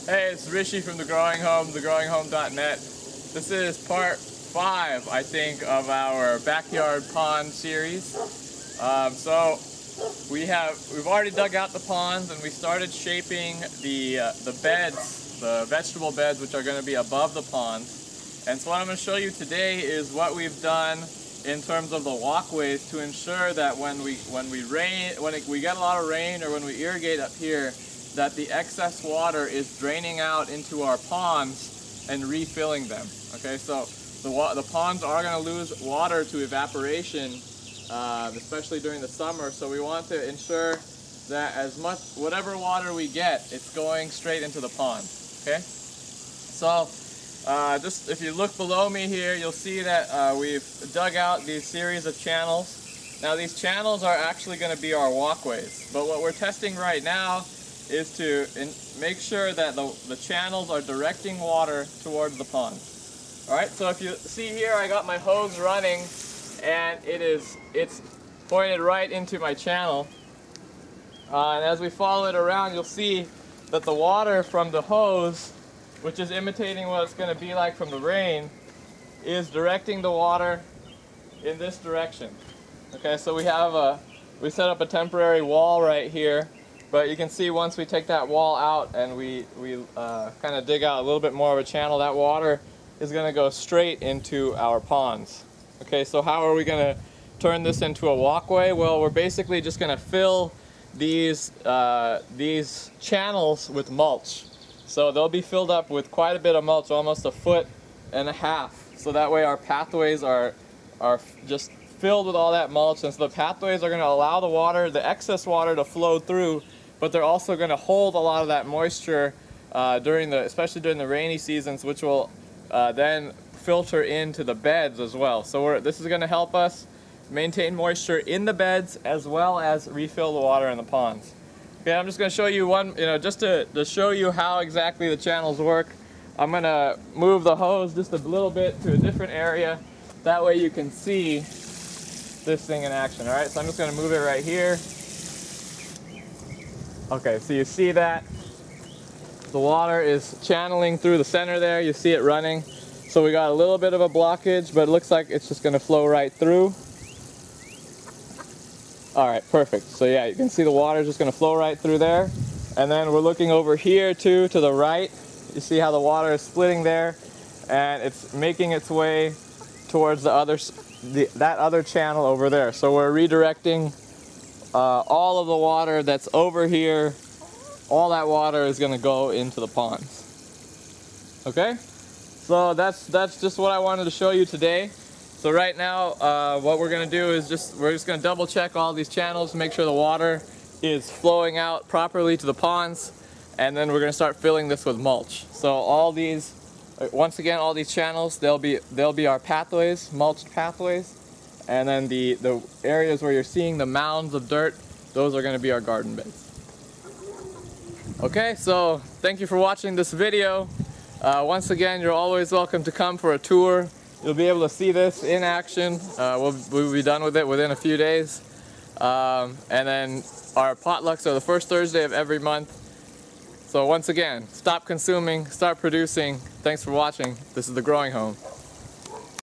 Hey, it's Rishi from The Growing Home, thegrowinghome.net. This is part 5, I think, of our backyard pond series. We've already dug out the ponds and we started shaping the beds, the vegetable beds, which are going to be above the ponds. And so what I'm going to show you today is what we've done in terms of the walkways to ensure that when we get a lot of rain or when we irrigate up here, that the excess water is draining out into our ponds and refilling them. Okay, so the ponds are going to lose water to evaporation, especially during the summer. So we want to ensure that whatever water we get, it's going straight into the pond. Okay, so just if you look below me here, you'll see that we've dug out these series of channels. Now these channels are actually going to be our walkways, but what we're testing right now is to make sure that the channels are directing water towards the pond. Alright, so if you see here, I got my hose running and it's pointed right into my channel. And as we follow it around, you'll see that the water from the hose, which is imitating what it's going to be like from the rain, is directing the water in this direction. Okay, so we set up a temporary wall right here. But you can see once we take that wall out and we kind of dig out a little bit more of a channel, that water is going to go straight into our ponds. Okay, so how are we going to turn this into a walkway? Well, we're basically just going to fill these channels with mulch. So they'll be filled up with quite a bit of mulch, almost 1.5 feet. So that way our pathways are just filled with all that mulch, and so the pathways are going to allow the excess water to flow through, but they're also going to hold a lot of that moisture especially during the rainy seasons, which will then filter into the beds as well. So this is going to help us maintain moisture in the beds as well as refill the water in the ponds. Okay, I'm just going to show you just to show you how exactly the channels work. I'm going to move the hose just a little bit to a different area. That way you can see this thing in action. Alright, so I'm just going to move it right here. Okay, so you see that the water is channeling through the center there. You see it running. So we got a little bit of a blockage, but it looks like it's just going to flow right through. Alright, perfect. So yeah, you can see the water is just going to flow right through there. And then we're looking over here too, to the right. You see how the water is splitting there, and it's making its way towards that other channel over there. So we're redirecting all of the water that's over here. All that water is going to go into the ponds. Okay, so that's just what I wanted to show you today. So right now what we're going to do is we're just going to double check all these channels to make sure the water is flowing out properly to the ponds, and then we're going to start filling this with mulch. So once again, all these channels, they'll be our pathways, mulched pathways, and then the areas where you're seeing the mounds of dirt, those are going to be our garden beds. Okay, so thank you for watching this video. Once again, you're always welcome to come for a tour. You'll be able to see this in action. We'll be done with it within a few days. And then our potlucks are the first Thursday of every month. So once again, stop consuming, start producing. Thanks for watching. This is The Growing Home.